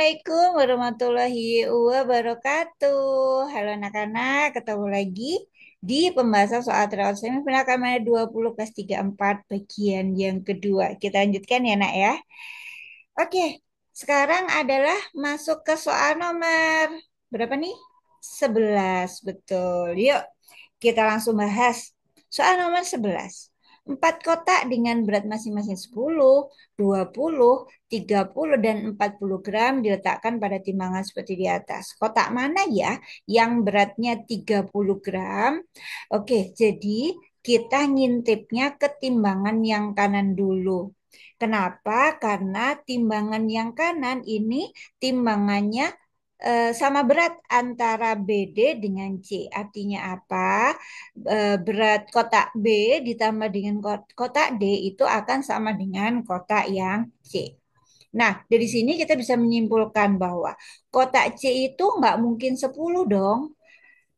Assalamualaikum warahmatullahi wabarakatuh. Halo anak-anak, ketemu lagi di pembahasan soal terawat semifinal Kamar 20 kelas 34 bagian yang kedua. Kita lanjutkan ya nak ya. Oke, sekarang adalah masuk ke soal nomor berapa nih? 11, betul. Yuk, kita langsung bahas. Soal nomor 11. Empat kotak dengan berat masing-masing 10, 20, 30, dan 40 gram diletakkan pada timbangan seperti di atas. Kotak mana ya yang beratnya 30 gram? Oke, jadi kita ngintipnya ke timbangan yang kanan dulu. Kenapa? Karena timbangan yang kanan ini timbangannya sama berat antara BD dengan C. Artinya apa? Berat kotak B ditambah dengan kotak D itu akan sama dengan kotak yang C. Nah, dari sini kita bisa menyimpulkan bahwa kotak C itu nggak mungkin 10 dong.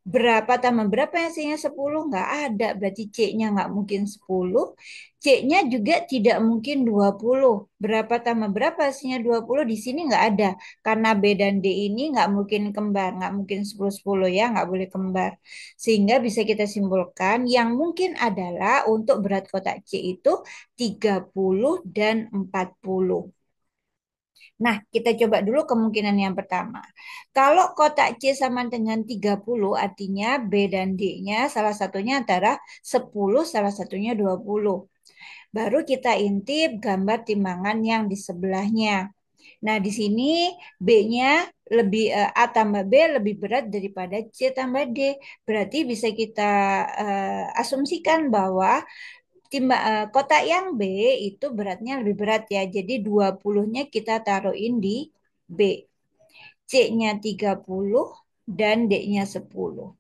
Berapa tambah berapa yang hasilnya 10? Nggak ada. Berarti C-nya nggak mungkin 10. C-nya juga tidak mungkin 20. Berapa tambah berapa hasilnya 20? Di sini nggak ada. Karena B dan D ini nggak mungkin kembar. Nggak mungkin 10-10 ya. Nggak boleh kembar. Sehingga bisa kita simpulkan yang mungkin adalah untuk berat kotak C itu 30 dan 40. Nah, kita coba dulu kemungkinan yang pertama. Kalau kotak C sama dengan 30, artinya B dan D-nya salah satunya antara 10, salah satunya 20. Baru kita intip gambar timbangan yang di sebelahnya. Nah, di sini B-nya A tambah B lebih berat daripada C tambah D. Berarti bisa kita asumsikan bahwa kotak yang B itu beratnya lebih berat ya. Jadi 20-nya kita taruhin di B. C-nya 30 dan D-nya 10.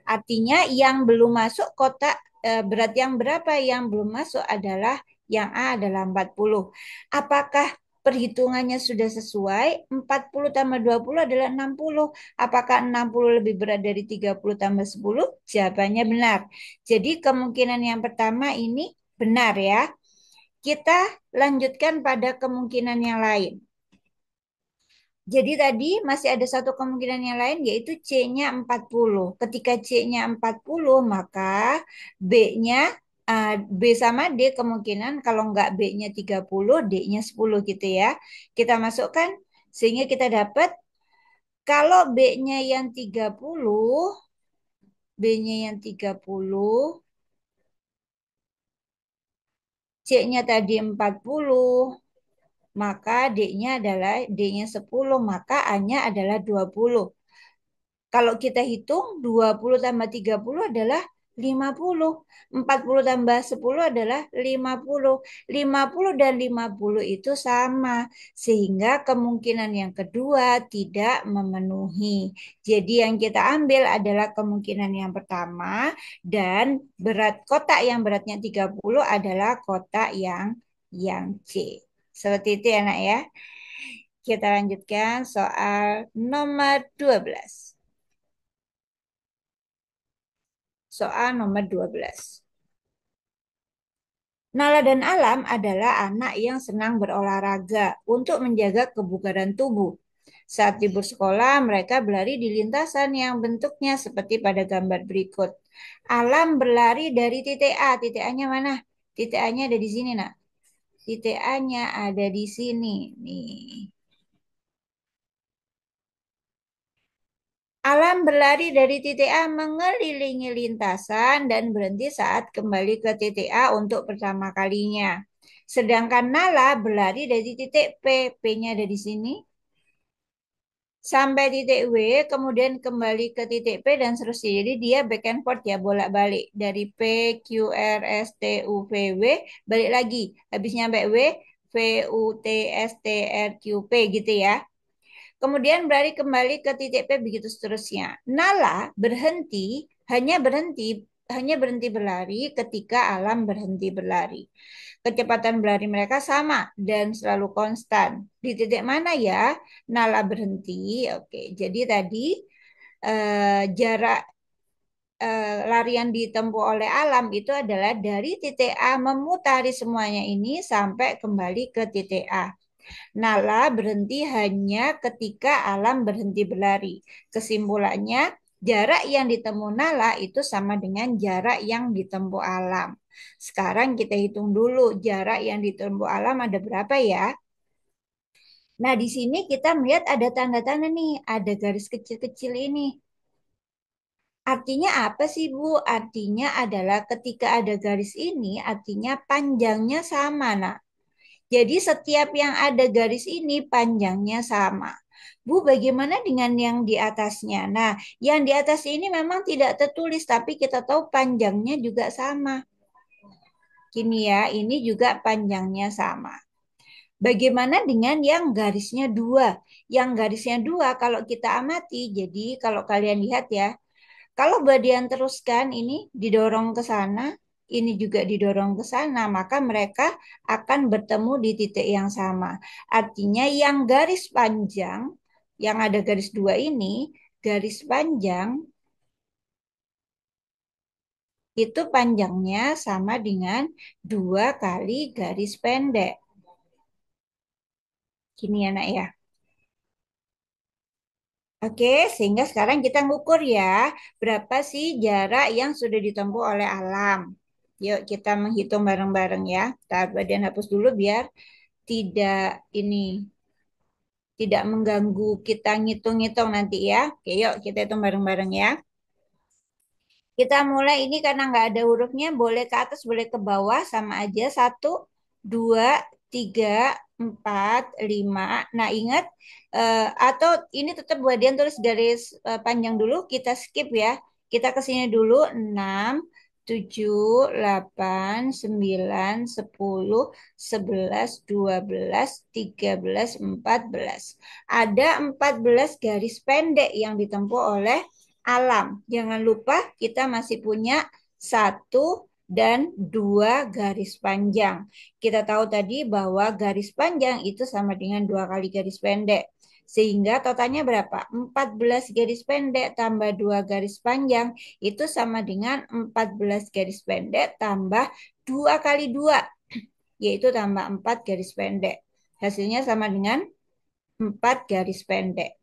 Artinya yang belum masuk kotak berat yang berapa yang belum masuk adalah yang A adalah 40. Apakah perhitungannya sudah sesuai? 40 tambah 20 adalah 60. Apakah 60 lebih berat dari 30 tambah 10? Jawabannya benar. Jadi kemungkinan yang pertama ini benar ya. Kita lanjutkan pada kemungkinan yang lain. Jadi tadi masih ada satu kemungkinan yang lain yaitu C-nya 40. Ketika C-nya 40 maka B-nya B sama D kemungkinan kalau nggak B-nya 30, D-nya 10 gitu ya. Kita masukkan sehingga kita dapat kalau B-nya yang 30, B-nya yang 30, C-nya tadi 40, maka D-nya adalah D-nya 10, maka A-nya adalah 20. Kalau kita hitung 20 tambah 30 adalah 50. 40 tambah 10 adalah 50. 50 dan 50 itu sama. Sehingga kemungkinan yang kedua tidak memenuhi. Jadi yang kita ambil adalah kemungkinan yang pertama dan berat kotak yang beratnya 30 adalah kotak yang C. Seperti itu ya nak ya. Kita lanjutkan soal nomor 12. Soal nomor 12. Nala dan Alam adalah anak yang senang berolahraga untuk menjaga kebugaran tubuh. Saat libur sekolah, mereka berlari di lintasan yang bentuknya seperti pada gambar berikut. Alam berlari dari titik A. Titik A-nya mana? Titik A-nya ada di sini, nak. Titik A-nya ada di sini. Nih. Alam berlari dari titik A mengelilingi lintasan dan berhenti saat kembali ke titik A untuk pertama kalinya. Sedangkan Nala berlari dari titik P, P-nya ada di sini, sampai titik W, kemudian kembali ke titik P dan seterusnya. Jadi dia back and forth ya, bolak-balik. Dari P, Q, R, S, T, U, V, W, balik lagi. Habis nyampe W, V, U, T, S, T, R, Q, P gitu ya. Kemudian berlari kembali ke titik P begitu seterusnya. Nala hanya berhenti berlari ketika Alam berhenti berlari. Kecepatan berlari mereka sama dan selalu konstan. Di titik mana ya Nala berhenti? Oke, jadi tadi jarak lari yang ditempuh oleh Alam itu adalah dari titik A memutari semuanya ini sampai kembali ke titik A. Nala berhenti hanya ketika alam berhenti berlari. Kesimpulannya, jarak yang ditempuh Nala itu sama dengan jarak yang ditempuh alam. Sekarang kita hitung dulu jarak yang ditempuh alam ada berapa ya? Nah, di sini kita melihat ada tanda-tanda nih, ada garis kecil-kecil ini. Artinya apa sih, Bu? Artinya adalah ketika ada garis ini, artinya panjangnya sama. Nah, jadi setiap yang ada garis ini panjangnya sama. Bu, bagaimana dengan yang di atasnya? Nah, yang di atas ini memang tidak tertulis, tapi kita tahu panjangnya juga sama. Gini ya, ini juga panjangnya sama. Bagaimana dengan yang garisnya dua? Yang garisnya dua, kalau kita amati, jadi kalau kalian lihat ya, kalau Badian teruskan ini didorong ke sana, ini juga didorong ke sana, maka mereka akan bertemu di titik yang sama. Artinya yang garis panjang, yang ada garis dua ini, garis panjang itu panjangnya sama dengan dua kali garis pendek. Gini ya nak ya. Oke, sehingga sekarang kita ngukur ya, berapa sih jarak yang sudah ditempuh oleh alam. Yuk kita menghitung bareng-bareng ya. Tar badan hapus dulu biar tidak ini tidak mengganggu kita ngitung-ngitung nanti ya. Oke, yuk kita hitung bareng-bareng ya. Kita mulai ini karena nggak ada hurufnya, boleh ke atas, boleh ke bawah, sama aja. Satu, dua, tiga, empat, lima. Nah ingat, atau ini tetap buat dia tulis garis panjang dulu, kita skip ya. Kita ke sini dulu, enam, tujuh, delapan, sembilan, sepuluh, sebelas, dua belas, tiga belas, empat belas. Ada 14 garis pendek yang ditempuh oleh alam. Jangan lupa kita masih punya satu dan dua garis panjang. Kita tahu tadi bahwa garis panjang itu sama dengan dua kali garis pendek. Sehingga totalnya berapa? 14 garis pendek tambah dua garis panjang itu sama dengan 14 garis pendek tambah dua kali dua, yaitu tambah 4 garis pendek. Hasilnya sama dengan 4 garis pendek.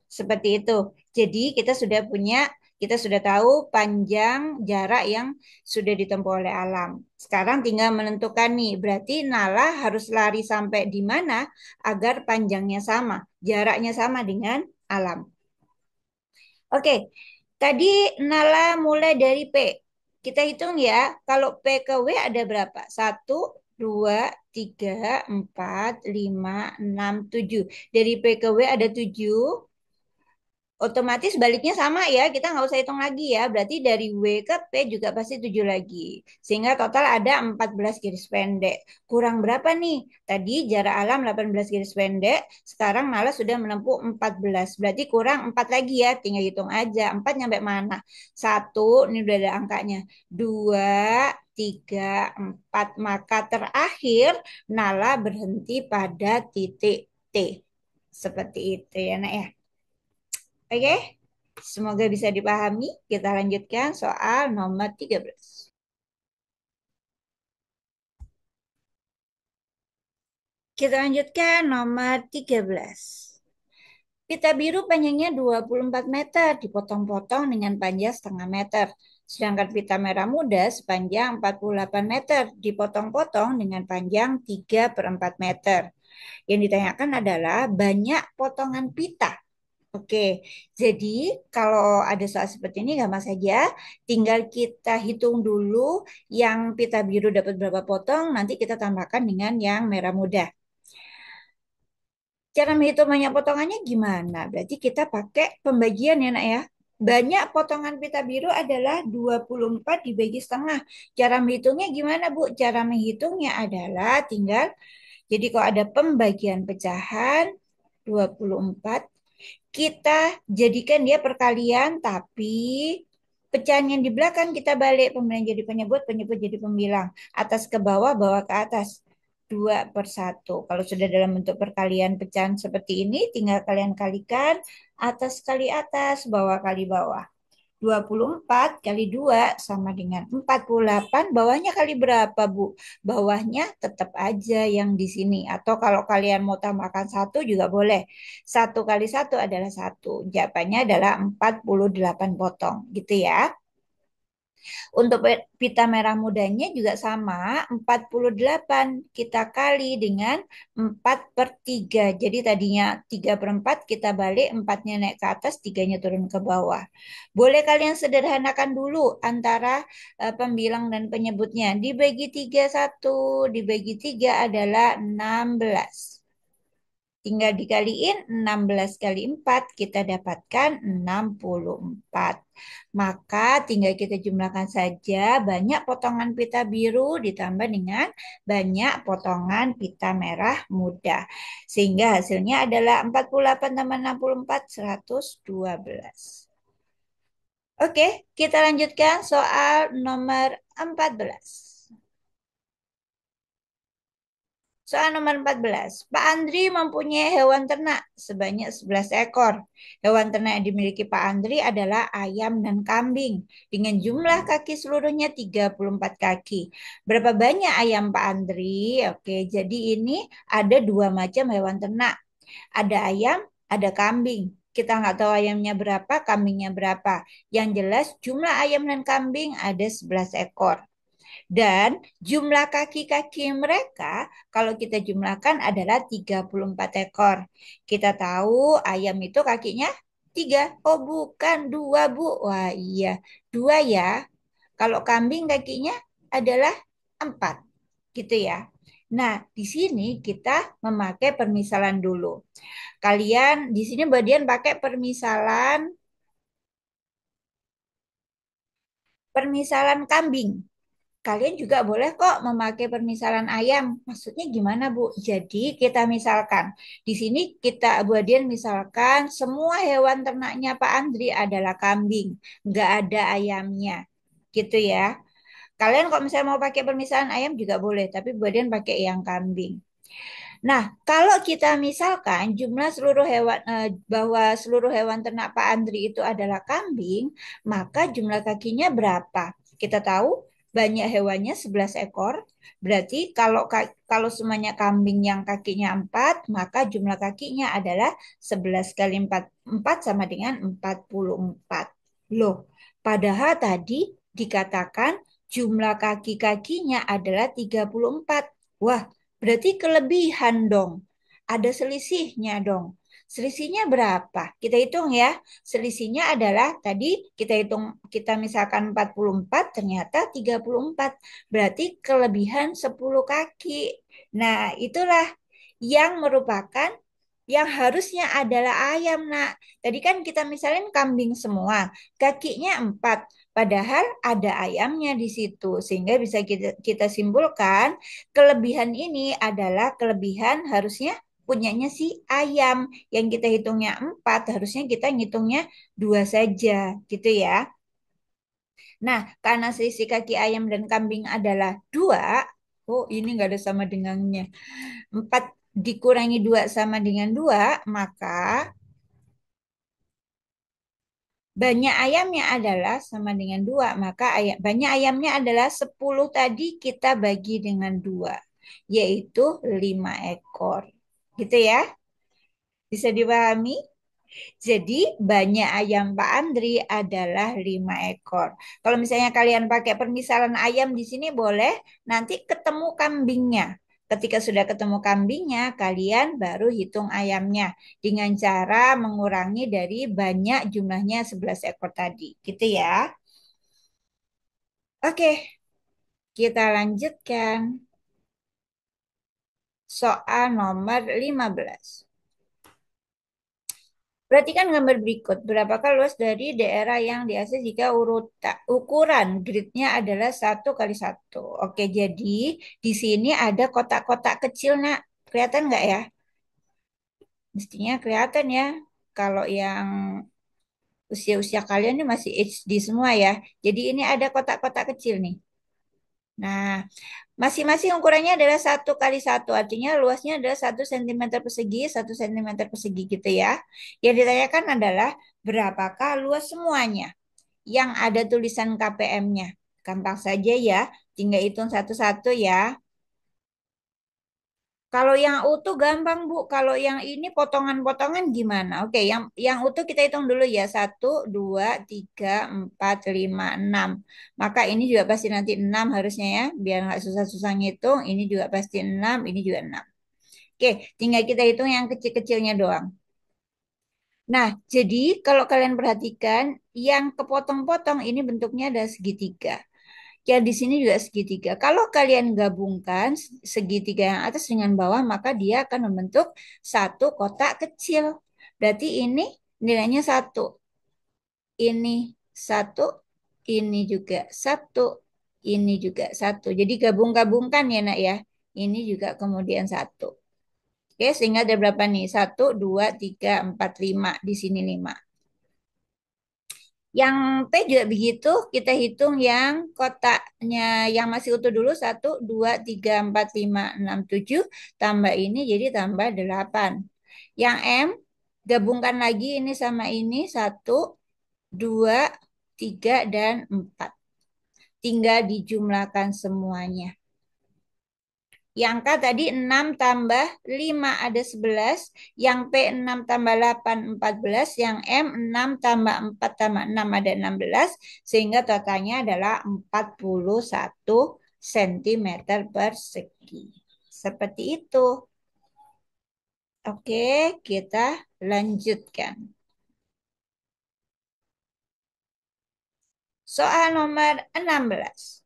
Seperti itu. Jadi kita sudah tahu panjang jarak yang sudah ditempuh oleh alam. Sekarang tinggal menentukan nih, berarti Nala harus lari sampai di mana agar panjangnya sama, jaraknya sama dengan alam. Oke, tadi Nala mulai dari P. Kita hitung ya, kalau P ke W ada berapa? Satu, dua, tiga, empat, lima, enam, tujuh. Dari P ke W ada tujuh, otomatis baliknya sama ya, kita nggak usah hitung lagi ya. Berarti dari W ke P juga pasti 7 lagi. Sehingga total ada 14 garis pendek. Kurang berapa nih? Tadi jarak alam 18 garis pendek, sekarang malah sudah menempuh 14. Berarti kurang 4 lagi ya, tinggal hitung aja. 4 nyampe mana? Satu, ini udah ada angkanya. Dua, tiga, empat. Maka terakhir Nala berhenti pada titik T. Seperti itu ya nak ya. Oke, semoga bisa dipahami. Kita lanjutkan soal nomor 13. Kita lanjutkan nomor 13. Pita biru panjangnya 24 meter, dipotong-potong dengan panjang setengah meter. Sedangkan pita merah muda sepanjang 48 meter, dipotong-potong dengan panjang 3 per 4 meter. Yang ditanyakan adalah banyak potongan pita. Oke, jadi kalau ada soal seperti ini gampang saja, tinggal kita hitung dulu yang pita biru dapat berapa potong, nanti kita tambahkan dengan yang merah muda. Cara menghitung banyak potongannya gimana? Berarti kita pakai pembagian ya nak ya. Banyak potongan pita biru adalah 24 dibagi setengah. Cara menghitungnya gimana Bu? Cara menghitungnya adalah tinggal, jadi kalau ada pembagian pecahan 24, kita jadikan dia perkalian, tapi pecahan yang di belakang kita balik. Pembelian jadi penyebut, penyebut jadi pembilang. Atas ke bawah, bawah ke atas. 2/1. Kalau sudah dalam bentuk perkalian pecahan seperti ini, tinggal kalian kalikan atas kali atas, bawah kali bawah. 24 kali 2 sama dengan 48. Bawahnya kali berapa, Bu? Bawahnya tetap aja yang di sini. Atau kalau kalian mau tambahkan satu juga boleh. Satu kali satu adalah satu. Jawabannya adalah 48 potong. Gitu ya. Untuk pita merah mudanya juga sama, 48 kita kali dengan 4 per 3. Jadi tadinya 3 per 4 kita balik, 4-nya naik ke atas, 3-nya turun ke bawah. Boleh kalian sederhanakan dulu antara pembilang dan penyebutnya. Dibagi 3 1, dibagi 3 adalah 16. Tinggal dikaliin 16 kali 4 kita dapatkan 64. Maka tinggal kita jumlahkan saja banyak potongan pita biru ditambah dengan banyak potongan pita merah muda. Sehingga hasilnya adalah 48 tambah 64, 112. Oke, kita lanjutkan soal nomor 14. Soal nomor 14. Pak Andri mempunyai hewan ternak sebanyak 11 ekor. Hewan ternak yang dimiliki Pak Andri adalah ayam dan kambing dengan jumlah kaki seluruhnya 34 kaki. Berapa banyak ayam Pak Andri? Oke, jadi ini ada dua macam hewan ternak. Ada ayam, ada kambing. Kita nggak tahu ayamnya berapa, kambingnya berapa. Yang jelas jumlah ayam dan kambing ada 11 ekor. Dan jumlah kaki-kaki mereka kalau kita jumlahkan adalah 34 ekor. Kita tahu ayam itu kakinya 3. Oh bukan, 2 Bu. Wah iya, 2 ya. Kalau kambing kakinya adalah 4. Gitu ya. Nah, di sini kita memakai permisalan dulu. Kalian di sini bagian pakai permisalan kambing. Kalian juga boleh kok memakai permisalan ayam. Maksudnya gimana, Bu? Jadi kita misalkan, di sini kita buatkan misalkan semua hewan ternaknya Pak Andri adalah kambing. Nggak ada ayamnya. Gitu ya. Kalian kalau misalnya mau pakai permisalan ayam juga boleh, tapi buatkan pakai yang kambing. Nah, kalau kita misalkan jumlah seluruh hewan bahwa seluruh hewan ternak Pak Andri itu adalah kambing, maka jumlah kakinya berapa? Kita tahu banyak hewannya 11 ekor. Berarti kalau semuanya kambing yang kakinya 4, maka jumlah kakinya adalah 11 kali 4. 4 sama dengan 44. Loh, padahal tadi dikatakan jumlah kaki-kakinya adalah 34. Wah, berarti kelebihan dong. Ada selisihnya dong. Selisihnya berapa? Kita hitung ya. Selisihnya adalah tadi kita hitung, kita misalkan 44, ternyata 34. Berarti kelebihan 10 kaki. Nah, itulah yang merupakan yang harusnya adalah ayam, nak. Tadi kan kita misalin kambing semua, kakinya 4, padahal ada ayamnya di situ. Sehingga bisa kita simpulkan, kelebihan ini adalah kelebihan harusnya punyanya si ayam. Yang kita hitungnya 4, harusnya kita ngitungnya 2 saja, gitu ya. Nah, karena selisih kaki ayam dan kambing adalah 2, oh ini nggak ada sama dengannya. 4 dikurangi 2 sama dengan 2, maka banyak ayamnya adalah sama dengan 2. Maka banyak ayamnya adalah 10 tadi kita bagi dengan 2, yaitu 5 ekor. Gitu ya? Bisa dipahami? Jadi banyak ayam Pak Andri adalah 5 ekor. Kalau misalnya kalian pakai permisalan ayam di sini boleh, nanti ketemu kambingnya. Ketika sudah ketemu kambingnya, kalian baru hitung ayamnya dengan cara mengurangi dari banyak jumlahnya 11 ekor tadi. Gitu ya. Oke, kita lanjutkan soal nomor 15. Perhatikan gambar berikut. Berapakah luas dari daerah yang diakses jika ukuran gridnya adalah 1 kali 1? Oke, jadi di sini ada kotak-kotak kecil, nak. Kelihatan nggak ya? Mestinya kelihatan ya. Kalau yang usia-usia kalian ini masih HD semua ya. Jadi ini ada kotak-kotak kecil nih. Nah, masing-masing ukurannya adalah 1 kali 1. Artinya luasnya adalah 1 cm persegi, 1 cm persegi gitu ya. Yang ditanyakan adalah berapakah luas semuanya? yang ada tulisan KPM-nya. Gampang saja ya, tinggal hitung satu-satu ya. Kalau yang utuh gampang Bu. Kalau yang ini potongan-potongan gimana? Oke, yang utuh kita hitung dulu ya. Satu, dua, tiga, empat, lima, enam. Maka ini juga pasti nanti enam harusnya ya. Biar nggak susah-susah ngitung. Ini juga pasti enam, ini juga enam. Oke, tinggal kita hitung yang kecil-kecilnya doang. Nah, jadi kalau kalian perhatikan, yang kepotong-potong ini bentuknya ada segitiga. Ya, di sini juga segitiga. Kalau kalian gabungkan segitiga yang atas dengan bawah, maka dia akan membentuk satu kotak kecil. Berarti ini nilainya satu. Ini satu, ini juga satu, ini juga satu. Jadi gabung-gabungkan ya nak ya. Ini juga kemudian satu. Oke, sehingga ada berapa nih? Satu, dua, tiga, empat, lima. Di sini lima. Yang P juga begitu, kita hitung yang kotaknya yang masih utuh dulu. Satu, dua, tiga, empat, lima, enam, tujuh. Tambah ini jadi tambah delapan. Yang M, gabungkan lagi ini sama ini. Satu, dua, tiga, dan empat. Tinggal dijumlahkan semuanya. Yang K tadi 6 tambah 5 ada 11. Yang P 6 tambah 8 14. Yang M 6 tambah 4 tambah 6 ada 16. Sehingga totalnya adalah 41 cm persegi. Seperti itu. Oke, kita lanjutkan. Soal nomor 16.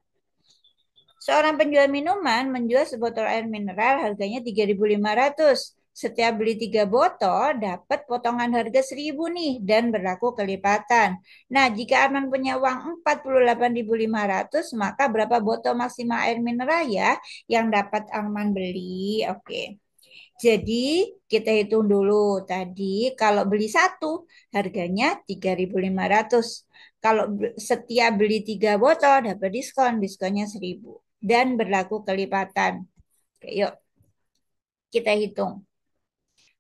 Seorang penjual minuman menjual sebotol air mineral harganya 3.500. Setiap beli 3 botol dapat potongan harga 1.000 nih dan berlaku kelipatan. Nah, jika Arman punya uang 48.500, maka berapa botol maksimal air mineral ya yang dapat Arman beli? Oke. Jadi kita hitung dulu tadi kalau beli satu harganya 3.500. Kalau setiap beli 3 botol dapat diskon, diskonnya 1.000 dan berlaku kelipatan. Oke, yuk kita hitung.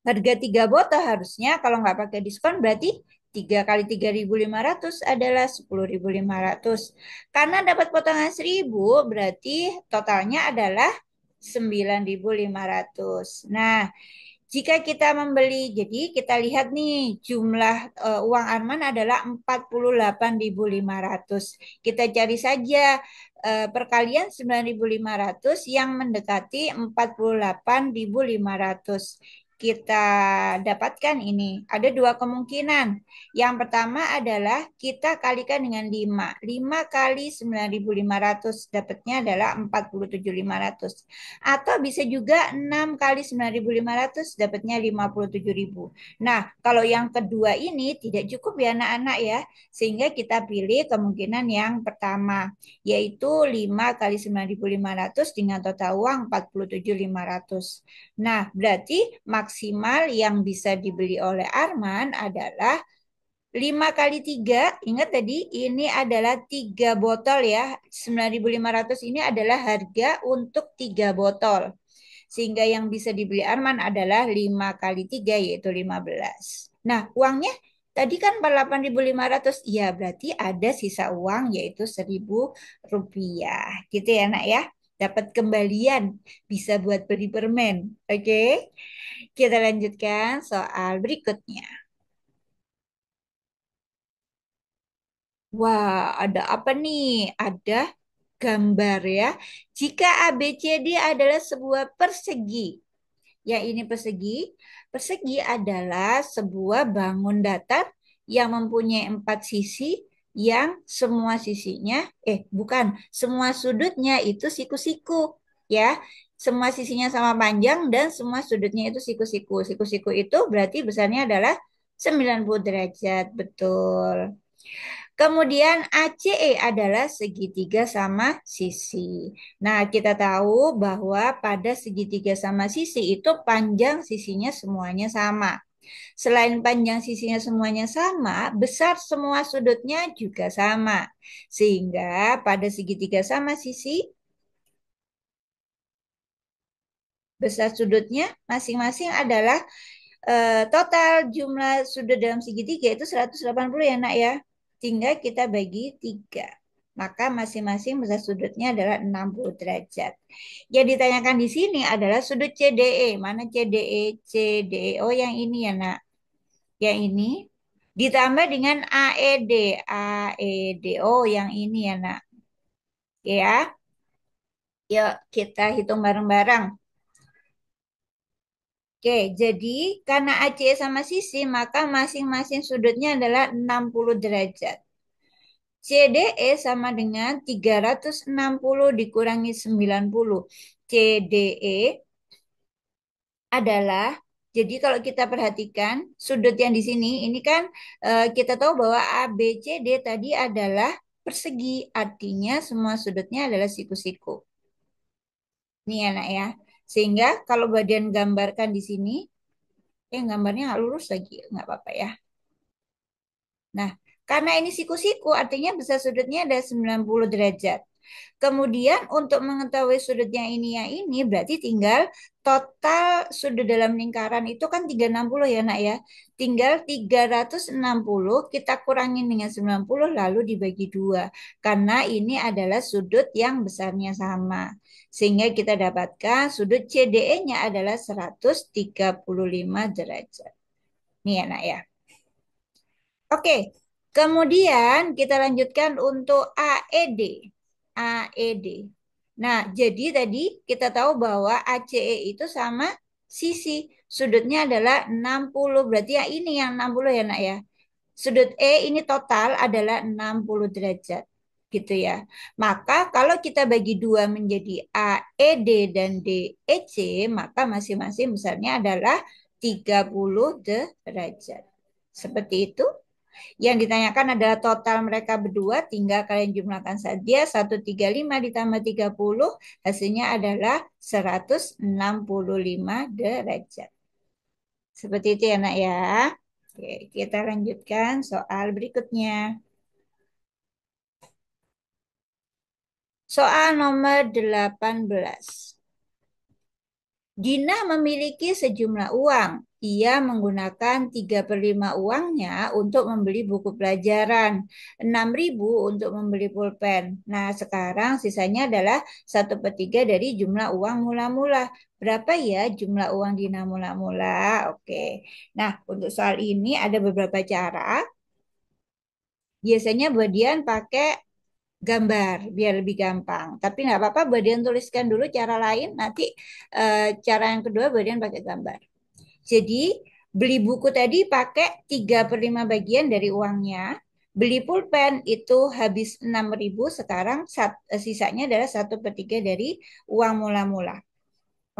Harga 3 botol harusnya kalau nggak pakai diskon berarti 3 kali 3.500 adalah 10.500. Karena dapat potongan 1.000 berarti totalnya adalah 9.500. Nah, jika kita membeli, jadi kita lihat nih jumlah uang Arman adalah 48.500. Kita cari saja perkalian 9.500 yang mendekati 48.500. Kita dapatkan ini. Ada dua kemungkinan. Yang pertama adalah kita kalikan dengan 5. 5 kali 9.500 dapatnya adalah 47.500. Atau bisa juga 6 kali 9.500 dapatnya 57.000. Nah, kalau yang kedua ini tidak cukup ya anak-anak ya. Sehingga kita pilih kemungkinan yang pertama, yaitu 5 kali 9.500 dengan total uang 47.500. Nah, berarti maksimal yang bisa dibeli oleh Arman adalah 5 kali 3, ingat tadi ini adalah 3 botol ya. 9.500 ini adalah harga untuk 3 botol. Sehingga yang bisa dibeli Arman adalah 5 kali 3 yaitu 15. Nah, uangnya tadi kan 48.500. Iya, berarti ada sisa uang yaitu 1.000 rupiah. Gitu ya, Nak ya. Dapat kembalian bisa buat beli permen. Oke. Kita lanjutkan soal berikutnya. Wah, ada apa nih? Ada gambar ya. Jika ABCD adalah sebuah persegi. Ya, ini persegi. Persegi adalah sebuah bangun datar yang mempunyai 4 sisi yang semua sisinya, bukan, semua sudutnya itu siku-siku. Ya, semua sisinya sama panjang dan semua sudutnya itu siku-siku. Siku-siku itu berarti besarnya adalah 90 derajat. Betul. Kemudian ACE adalah segitiga sama sisi. Nah, kita tahu bahwa pada segitiga sama sisi itu panjang sisinya semuanya sama. Selain panjang sisinya semuanya sama, besar semua sudutnya juga sama. Sehingga pada segitiga sama sisi, besar sudutnya masing-masing adalah total jumlah sudut dalam segitiga itu 180 ya nak ya. tinggal kita bagi 3. Maka masing-masing besar sudutnya adalah 60 derajat. Yang ditanyakan di sini adalah sudut CDE. Mana CDE? CDE. Oh, yang ini ya, Nak. Yang ini. Ditambah dengan AED. AED. Oh, yang ini ya, Nak. Ya. Yuk, kita hitung bareng-bareng. Oke, jadi karena AC sama sisi, maka masing-masing sudutnya adalah 60 derajat. CDE sama dengan 360 dikurangi 90. CDE adalah, jadi kalau kita perhatikan sudut yang di sini, ini kan kita tahu bahwa ABCD tadi adalah persegi, artinya semua sudutnya adalah siku-siku. Ini enak ya. Sehingga kalau bagian gambarkan di sini, gambarnya nggak lurus lagi, nggak apa-apa ya. Nah, karena ini siku-siku, artinya besar sudutnya ada 90 derajat. Kemudian untuk mengetahui sudutnya ini yang ini, berarti tinggal total sudut dalam lingkaran itu kan 360 ya nak ya. Tinggal 360 kita kurangin dengan 90 lalu dibagi 2. Karena ini adalah sudut yang besarnya sama. Sehingga kita dapatkan sudut CDE-nya adalah 135 derajat. Ini ya nak ya. Oke, kemudian kita lanjutkan untuk AED. AED. Nah, jadi tadi kita tahu bahwa ACE itu sama sisi. Sudutnya adalah 60. Berarti yang ini yang 60 ya, Nak ya. Sudut E ini total adalah 60 derajat. Gitu ya. Maka kalau kita bagi dua menjadi AED dan DEC, maka masing-masing besarnya adalah 30 derajat. Seperti itu. Yang ditanyakan adalah total mereka berdua, tinggal kalian jumlahkan saja. 135 ditambah 30, hasilnya adalah 165 derajat. Seperti itu ya nak ya. Oke, kita lanjutkan soal berikutnya. Soal nomor 18. Dina memiliki sejumlah uang. Ia menggunakan 3/5 uangnya untuk membeli buku pelajaran, 6.000 untuk membeli pulpen. Nah, sekarang sisanya adalah 1/3 dari jumlah uang mula-mula. Berapa ya jumlah uang Dina mula-mula? Oke. Nah, untuk soal ini ada beberapa cara. Biasanya Budian pakai gambar biar lebih gampang. Tapi nggak apa-apa, Budian tuliskan dulu cara lain. Nanti cara yang kedua Budian pakai gambar. Jadi beli buku tadi pakai 3/5 bagian dari uangnya. Beli pulpen itu habis 6.000, sekarang sisanya adalah 1/3 dari uang mula-mula.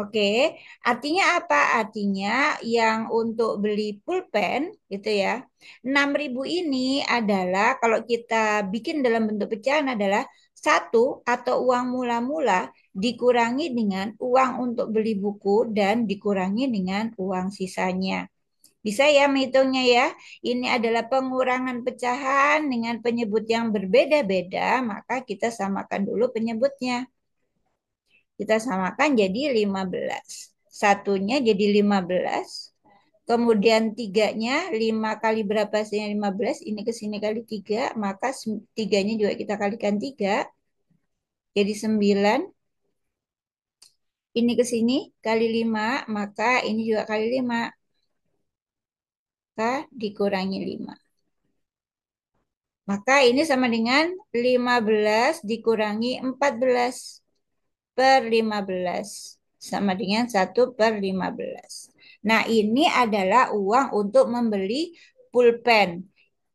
Oke, artinya apa? Artinya yang untuk beli pulpen gitu ya, 6.000 ini adalah kalau kita bikin dalam bentuk pecahan adalah satu atau uang mula-mula dikurangi dengan uang untuk beli buku dan dikurangi dengan uang sisanya. Bisa ya menghitungnya ya. Ini adalah pengurangan pecahan dengan penyebut yang berbeda-beda, maka kita samakan dulu penyebutnya. Kita samakan jadi 15. Satunya jadi 15. Kemudian tiganya 5 kali berapa hasilnya 15. Ini ke sini kali 3. Maka tiganya juga kita kalikan 3. Jadi 9. Ini ke sini kali 5. Maka ini juga kali 5. Maka dikurangi 5. Maka ini sama dengan 15 dikurangi 14 per 15. Sama dengan 1/15. Nah, ini adalah uang untuk membeli pulpen.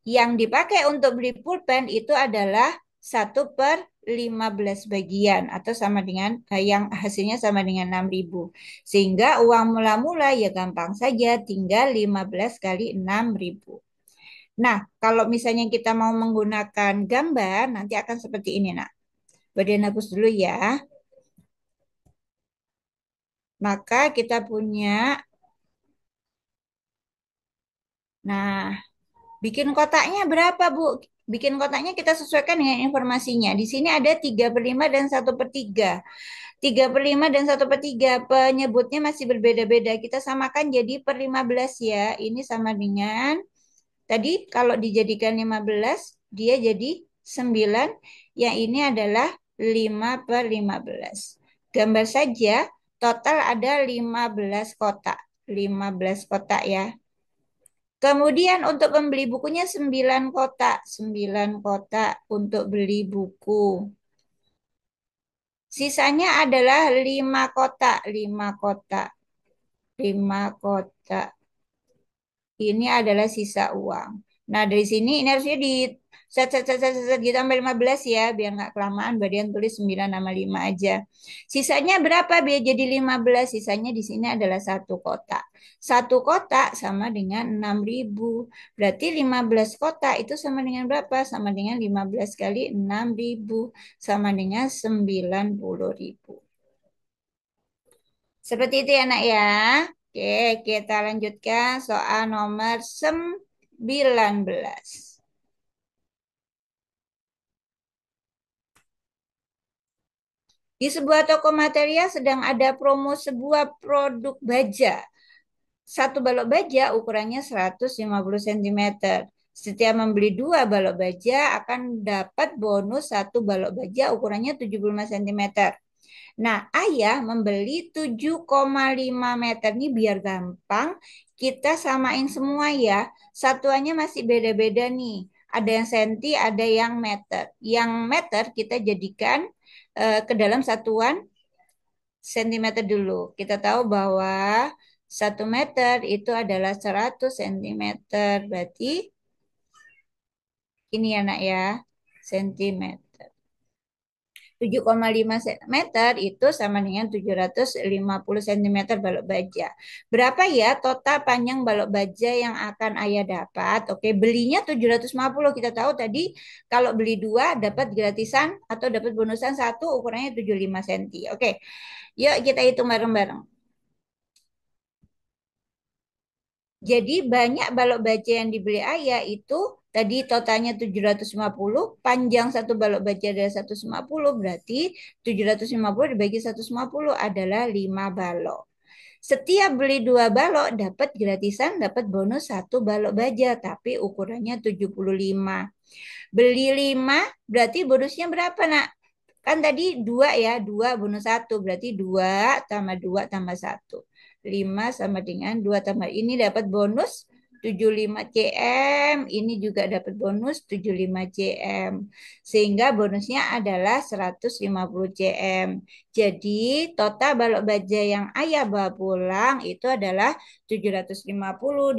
Yang dipakai untuk beli pulpen itu adalah 1/15 bagian atau sama dengan yang hasilnya sama dengan 6.000. Sehingga uang mula-mula ya gampang saja tinggal 15 kali 6.000. Nah, kalau misalnya kita mau menggunakan gambar nanti akan seperti ini, Nak. Badan hapus dulu ya. Maka kita punya, nah, bikin kotaknya berapa, Bu? Bikin kotaknya kita sesuaikan dengan informasinya. Di sini ada 3/5 dan 1/3. 3/5 dan 1/3 penyebutnya masih berbeda-beda. Kita samakan jadi per 15 ya. Ini sama dengan, tadi kalau dijadikan 15 dia jadi 9. Yang ini adalah 5/15. Gambar saja, total ada 15 kotak. 15 kotak ya. Kemudian untuk membeli bukunya 9 kotak. 9 kotak untuk beli buku. Sisanya adalah 5 kotak. 5 kotak. 5 kotak. Ini adalah sisa uang. Nah, dari sini ini harusnya di set gitu sampai 15 ya, biar nggak kelamaan. Badian tulis 9 sama 5 aja. Sisanya berapa biar jadi 15? Sisanya di sini adalah satu kotak. Satu kotak sama dengan 6.000. Berarti 15 kotak itu sama dengan berapa? Sama dengan 15 kali 6.000. Sama dengan 90.000. Seperti itu ya nak ya. Oke, kita lanjutkan soal nomor 19. Di sebuah toko material sedang ada promo sebuah produk baja. Satu balok baja ukurannya 150 cm. Setiap membeli dua balok baja akan dapat bonus satu balok baja ukurannya 75 cm. Nah, ayah membeli 7,5 meter. Ini biar gampang, kita samain semua ya. Satuannya masih beda-beda nih. Ada yang senti, ada yang meter. Yang meter kita jadikan ke dalam satuan sentimeter dulu. Kita tahu bahwa 1 meter itu adalah 100 cm. Berarti ini ya nak ya, sentimeter. 7,5 meter itu sama dengan 750 cm balok baja. Berapa ya total panjang balok baja yang akan ayah dapat? Oke, belinya 750. Kita tahu tadi kalau beli dua dapat gratisan atau dapat bonusan satu ukurannya 75 cm. Oke, yuk kita hitung bareng-bareng. Jadi banyak balok baja yang dibeli ayah itu tadi totalnya 750, panjang satu balok baja adalah 150, berarti 750 dibagi 150 adalah 5 balok. Setiap beli dua balok dapat gratisan, dapat bonus satu balok baja, tapi ukurannya 75. Beli 5 berarti bonusnya berapa nak? Kan tadi 2 ya, 2 bonus satu berarti 2 tambah 2 tambah satu. 5 sama dengan 2 tambah ini dapat bonus 75 cm, ini juga dapat bonus 75 cm. Sehingga bonusnya adalah 150 cm. Jadi total balok baja yang ayah bawa pulang itu adalah 750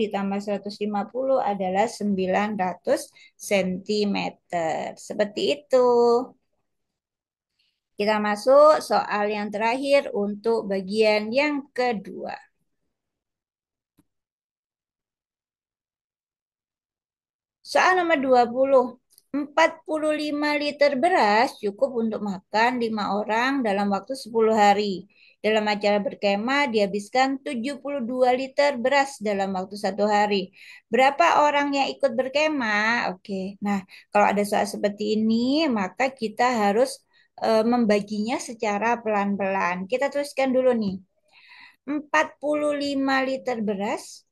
ditambah 150 adalah 900 cm. Seperti itu. Kita masuk soal yang terakhir untuk bagian yang kedua. Soal nomor 20. 45 liter beras cukup untuk makan 5 orang dalam waktu 10 hari. Dalam acara berkemah dihabiskan 72 liter beras dalam waktu 1 hari. Berapa orang yang ikut berkemah? Oke. Nah, kalau ada soal seperti ini, maka kita harus membaginya secara pelan-pelan. Kita tuliskan dulu nih. 45 liter beras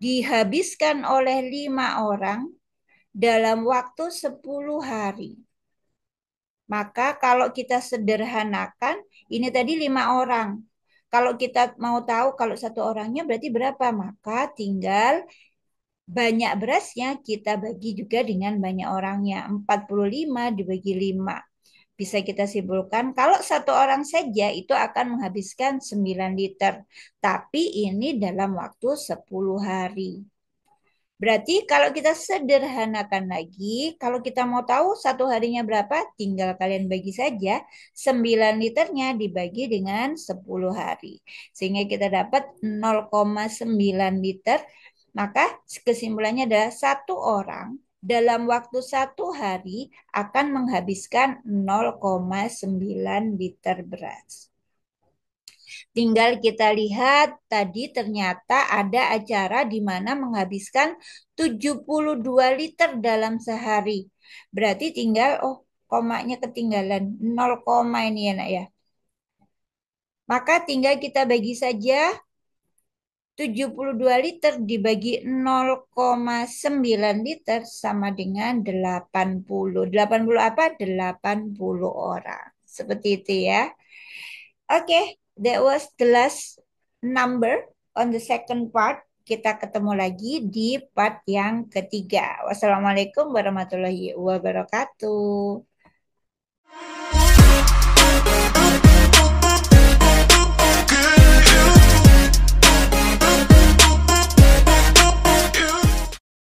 dihabiskan oleh 5 orang dalam waktu 10 hari. Maka kalau kita sederhanakan, ini tadi 5 orang. Kalau kita mau tahu kalau satu orangnya berarti berapa, maka tinggal banyak berasnya kita bagi juga dengan banyak orangnya. 45 dibagi 5. Bisa kita simpulkan kalau satu orang saja itu akan menghabiskan 9 liter. Tapi ini dalam waktu 10 hari. Berarti kalau kita sederhanakan lagi, kalau kita mau tahu satu harinya berapa, tinggal kalian bagi saja 9 liternya dibagi dengan 10 hari. Sehingga kita dapat 0,9 liter. Maka kesimpulannya adalah satu orang dalam waktu 1 hari akan menghabiskan 0,9 liter beras. Tinggal kita lihat tadi ternyata ada acara di mana menghabiskan 72 liter dalam sehari. Berarti tinggal, oh komanya ketinggalan, 0 koma ini ya nak ya. Maka tinggal kita bagi saja 72 liter dibagi 0,9 liter sama dengan 80. 80 apa? 80 orang. Seperti itu ya. Oke, that was the last number on the second part. Kita ketemu lagi di part yang ketiga. Wassalamualaikum warahmatullahi wabarakatuh.